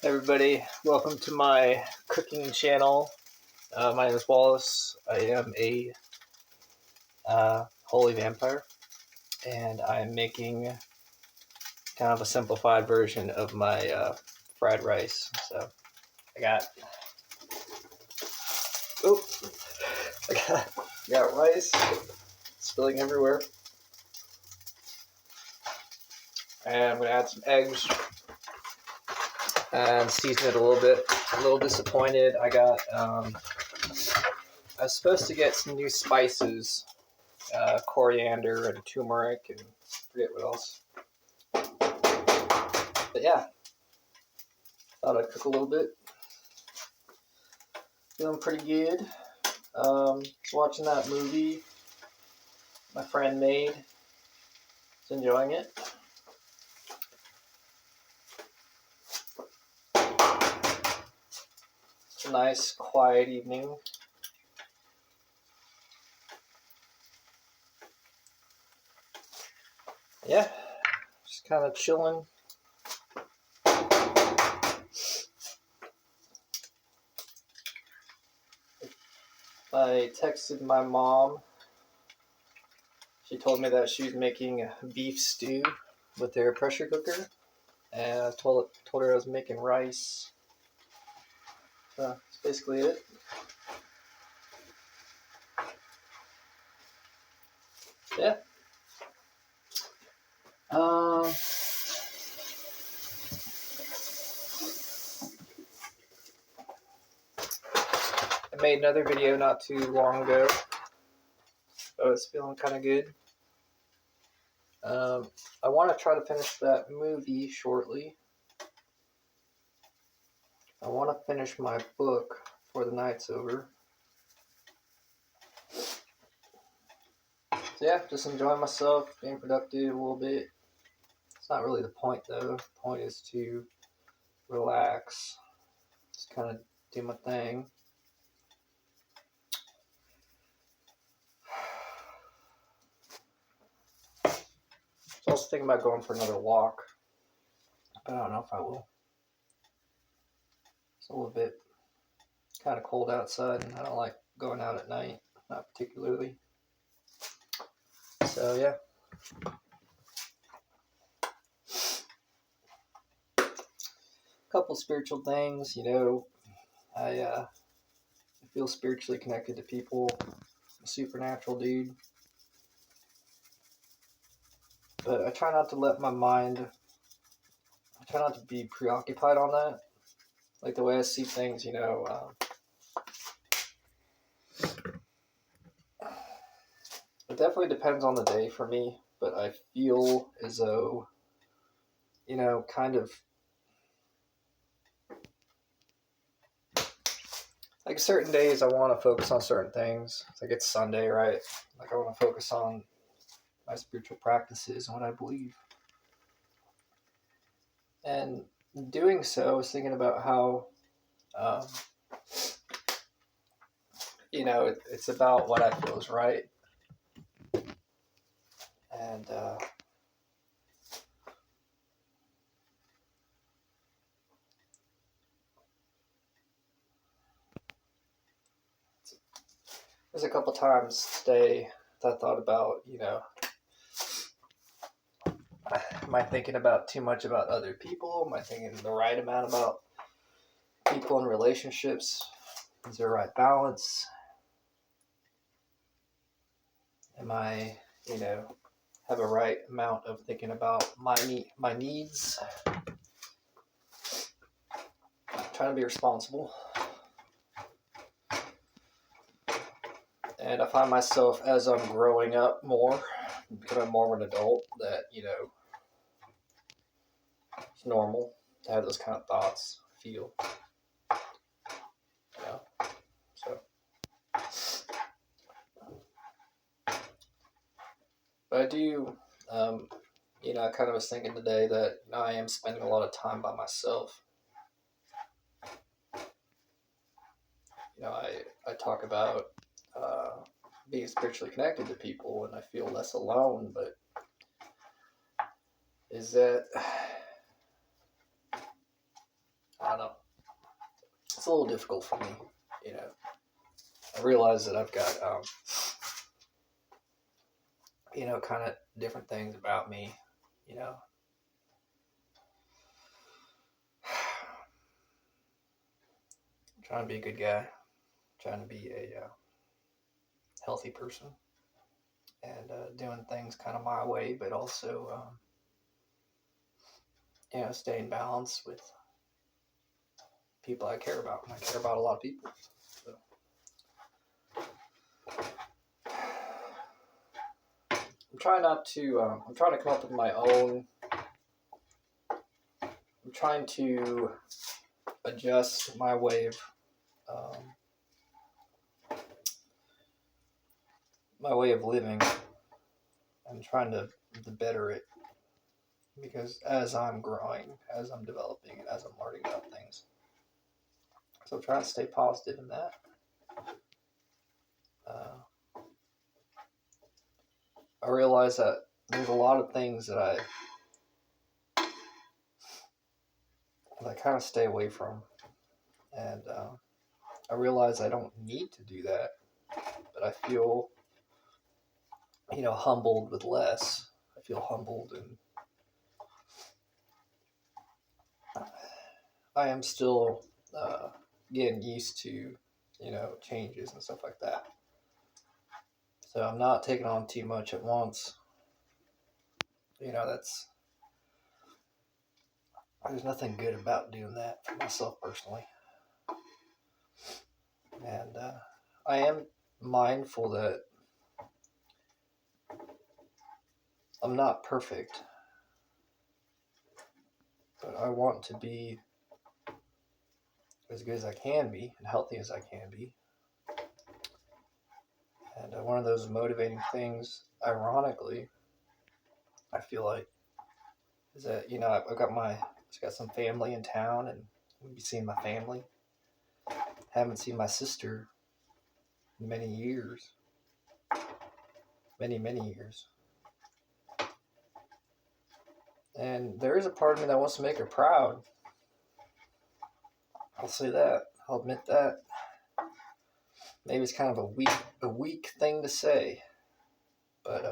Everybody, welcome to my cooking channel. My name is Wallace. I am a holy vampire, and I'm making kind of a simplified version of my fried rice. So I got, oh, I got rice spilling everywhere, and I'm gonna add some eggs and season it a little bit. I'm a little disappointed. I was supposed to get some new spices, coriander and turmeric and forget what else. But yeah, thought I'd cook a little bit. Feeling pretty good. Watching that movie my friend made. He's enjoying it. It's a nice, quiet evening. Yeah, just kind of chilling. I texted my mom. She told me that she was making beef stew with their pressure cooker. And I told her I was making rice. So that's basically it. Yeah. I made another video not too long ago. I was feeling kind of good. I want to try to finish that movie shortly. I want to finish my book before the night's over. So yeah, just enjoying myself, being productive a little bit. It's not really the point though. The point is to relax. Just kind of do my thing. So I was thinking about going for another walk, but I don't know if I will. It's a little bit kind of cold outside, and I don't like going out at night, not particularly. So yeah. Couple spiritual things, I feel spiritually connected to people. I'm a supernatural dude. But I try not to let my mind, I try not to be preoccupied on that. Like the way I see things, it definitely depends on the day for me. But I feel as though, kind of like certain days I want to focus on certain things. Like it's Sunday, right? Like I want to focus on my spiritual practices and what I believe. And doing so, I was thinking about how, it's about what I feel is right. And there's a couple times today that I thought about, am I thinking about too much about other people? Am I thinking the right amount about people and relationships? Is there a right balance? Am I, have a right amount of thinking about my needs? Trying to be responsible. And I find myself, as I'm growing up more, becoming more of an adult, that, it's normal to have those kind of thoughts, feel. So. But I do, I kind of was thinking today that I am spending a lot of time by myself. I talk about being spiritually connected to people and I feel less alone, but is that, I don't know. It's a little difficult for me, you know. I realize that I've got, you know, kind of different things about me, you know. I'm trying to be a good guy, trying to be a healthy person, and doing things kind of my way, but also, you know, staying balanced with people I care about, and I care about a lot of people. So. I'm trying not to. I'm trying to come up with my own. I'm trying to adjust my way of living. I'm trying to better it because as I'm growing, as I'm developing, and as I'm learning about things, so I'm trying to stay positive in that. I realize that there's a lot of things that I kind of stay away from, and I realize I don't need to do that, but I feel, you know, humbled with less. I feel humbled, and I am still getting used to, you know, changes and stuff like that. So I'm not taking on too much at once. You know, there's nothing good about doing that for myself personally. And I am mindful that I'm not perfect, but I want to be as good as I can be and healthy as I can be. And one of those motivating things, ironically, I feel like, is that, you know, I've got some family in town, and we'll be seeing my family. Haven't seen my sister in many years. Many, many years. And there is a part of me that wants to make her proud. I'll say that. I'll admit that. Maybe it's kind of a weak thing to say, but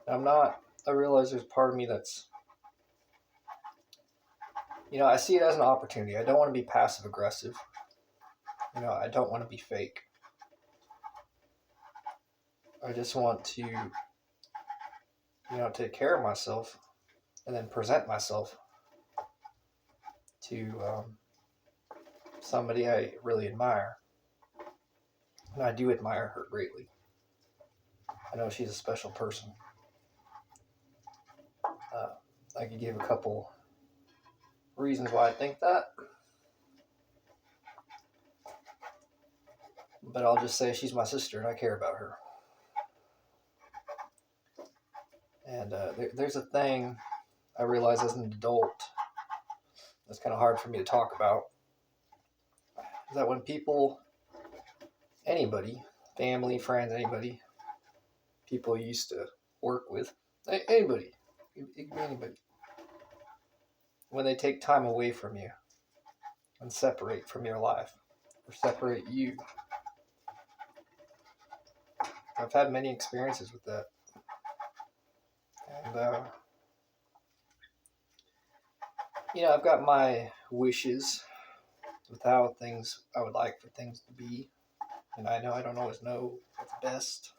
I'm not. I realize there's part of me that's, you know, I see it as an opportunity. I don't want to be passive aggressive. You know, I don't want to be fake. I just want to, you know, take care of myself and then present myself to somebody I really admire. And I do admire her greatly. I know she's a special person. I could give a couple reasons why I think that, but I'll just say she's my sister and I care about her. And there's a thing I realize as an adult that's kind of hard for me to talk about, is that when people, anybody, family, friends, anybody, people you used to work with, anybody, it can be anybody, when they take time away from you and separate from your life or separate you. I've had many experiences with that. And, you know, I've got my wishes with how things I would like for things to be. And I know I don't always know what's best.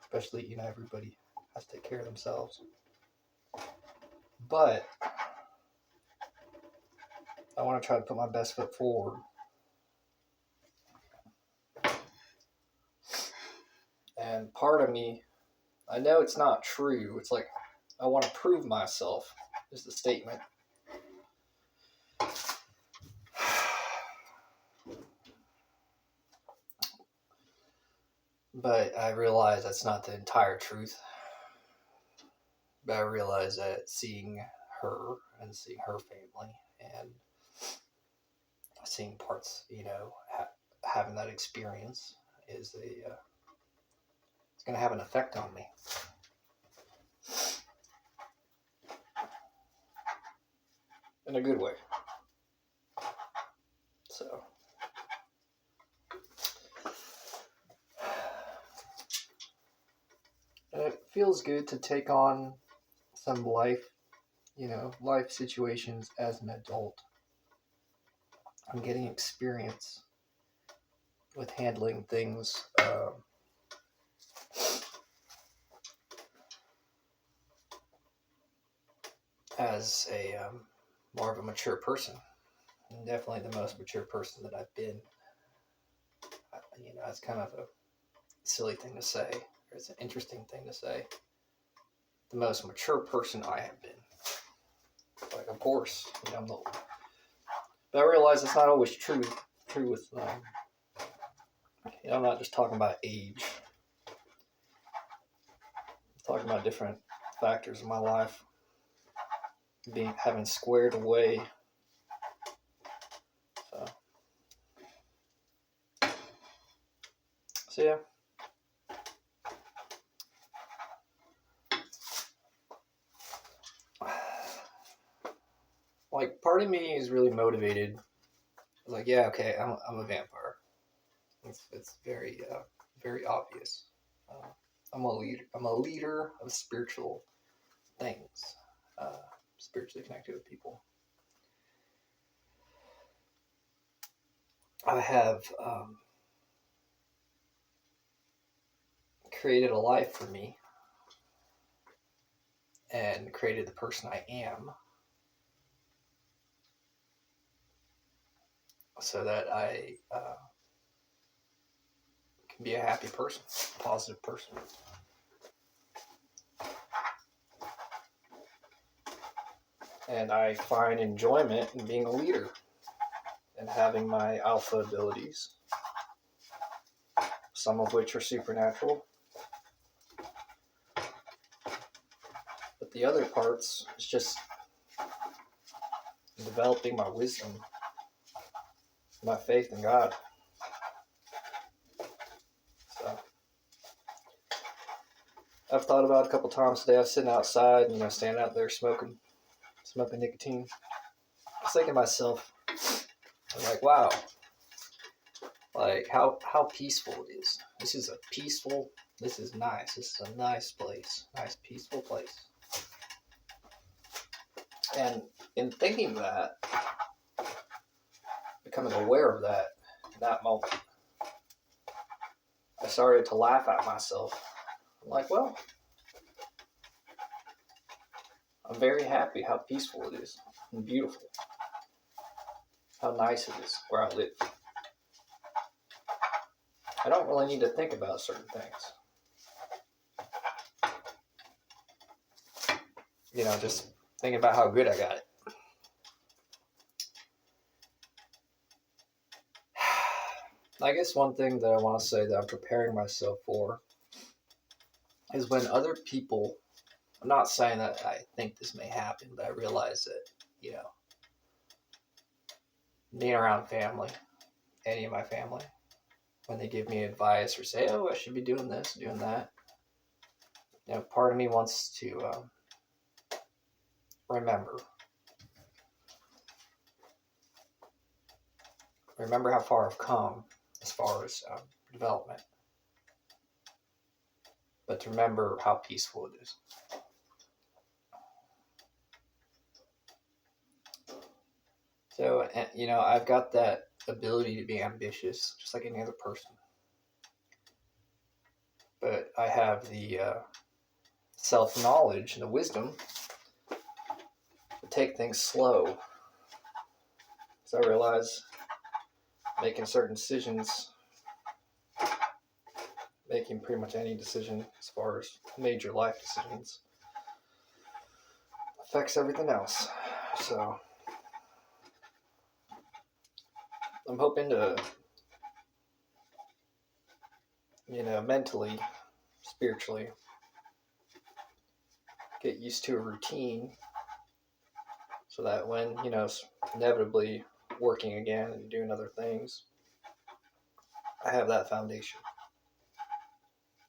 Especially, you know, everybody has to take care of themselves. But I want to try to put my best foot forward. And part of me, I know it's not true. It's like, I want to prove myself, is the statement. But I realize that's not the entire truth. But I realize that seeing her and seeing her family and seeing parts, you know, having that experience is it's going to have an effect on me. in a good way. So, and it feels good to take on some life situations as an adult. I'm getting experience with handling things as a more of a mature person. And definitely the most mature person that I've been. It's kind of a silly thing to say, or it's an interesting thing to say. The most mature person I have been. Like, of course, I'm the. But I realize it's not always true with. I'm not just talking about age. I'm talking about different factors in my life having squared away. So yeah. Like, part of me is really motivated. Like, yeah, okay, I'm a vampire. It's very very obvious. I'm a leader of spiritual things, spiritually connected with people. I have created a life for me and created the person I am so that I can be a happy person, a positive person. And I find enjoyment in being a leader and having my alpha abilities, some of which are supernatural. But the other parts is just developing my wisdom, my faith in God. So I've thought about it a couple times today. I was sitting outside, standing out there smoking nicotine. I was thinking to myself, I'm like, wow, like how peaceful it is. This is nice. This is a nice place, nice peaceful place. And in thinking that, becoming aware of that, in that moment, I started to laugh at myself. I'm like, well, I'm very happy how peaceful it is and beautiful. How nice it is where I live. I don't really need to think about certain things. Just thinking about how good I got it. I guess one thing that I want to say that I'm preparing myself for is when other people, I'm not saying that I think this may happen, but I realize that, being around family, any of my family, when they give me advice or say, oh, I should be doing this, doing that, part of me wants to remember how far I've come as far as development, but to remember how peaceful it is. So, I've got that ability to be ambitious, just like any other person. But I have the self-knowledge and the wisdom to take things slow. So I realize making certain decisions, making pretty much any decision as far as major life decisions, affects everything else. So I'm hoping to, mentally, spiritually, get used to a routine so that when, inevitably working again and doing other things, I have that foundation.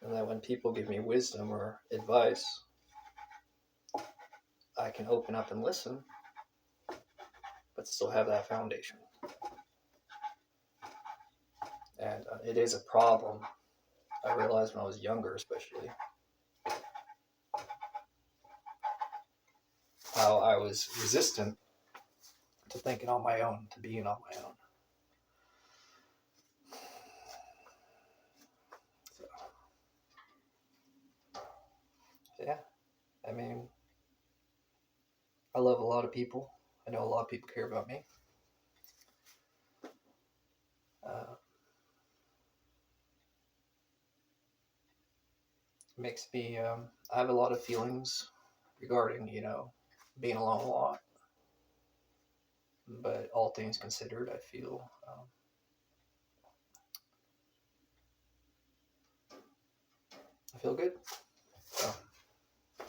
And that when people give me wisdom or advice, I can open up and listen but still have that foundation. And it is a problem. I realized when I was younger, especially, how I was resistant to thinking on my own, to being on my own. So, yeah, I mean, I love a lot of people. I know a lot of people care about me. Makes me, I have a lot of feelings regarding, being alone a lot. But all things considered, I feel good. So, I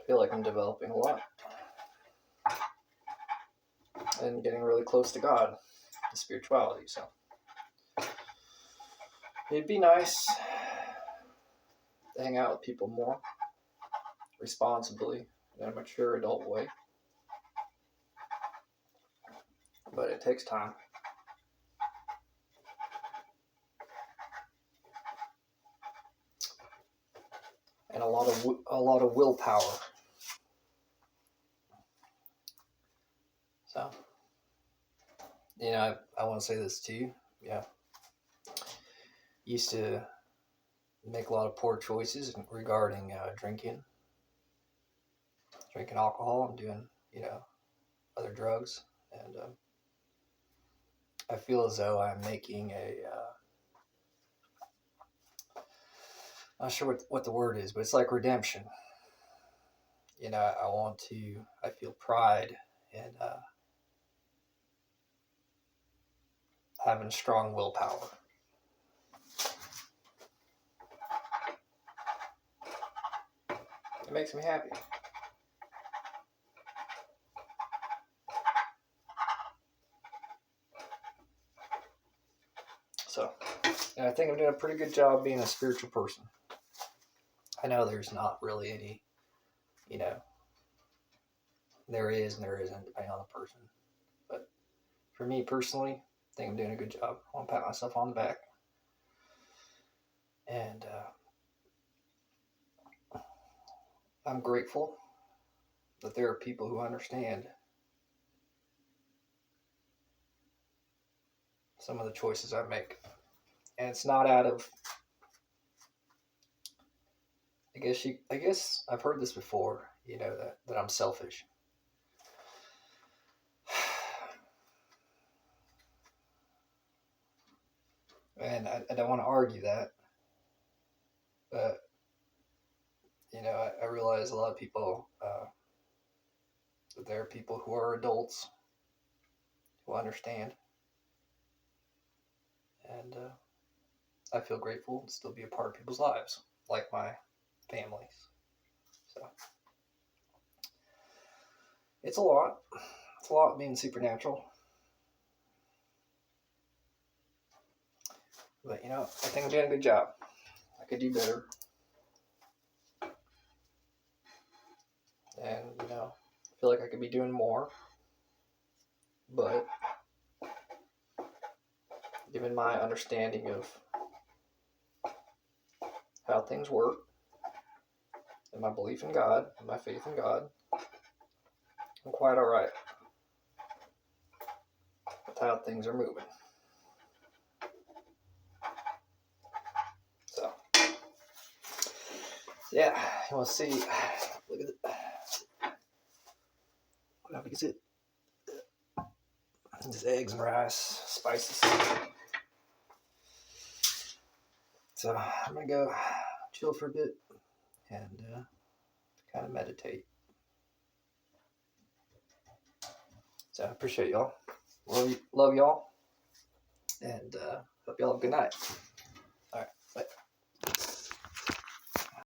feel like I'm developing a lot and getting really close to God, to spirituality. So it'd be nice to hang out with people more responsibly in a mature adult way. But it takes time. And a lot of willpower. So, I want to say this too. Yeah. Used to make a lot of poor choices regarding drinking alcohol and doing, other drugs. And I feel as though I'm making not sure what the word is, but it's like redemption. I feel pride in having strong willpower. It makes me happy. So, and I think I'm doing a pretty good job being a spiritual person. I know there's not really any, there is and there isn't, depending on the person. But for me personally, I think I'm doing a good job. I want to pat myself on the back. And I'm grateful that there are people who understand some of the choices I make. And it's not out of, I guess I've heard this before, that I'm selfish. And I don't want to argue that, but, I realize a lot of people, that there are people who are adults who understand. And I feel grateful to still be a part of people's lives, like my families. So it's a lot. It's a lot being supernatural. But, I think I'm doing a good job. I could do better. And, I feel like I could be doing more. But given my understanding of how things work, and my belief in God, and my faith in God, I'm quite all right with how things are moving. So, yeah, you want to see, look at it. What is it? Just eggs and rice, spices. So I'm going to go chill for a bit and kind of meditate. So I appreciate y'all. Love y'all. And hope y'all have a good night.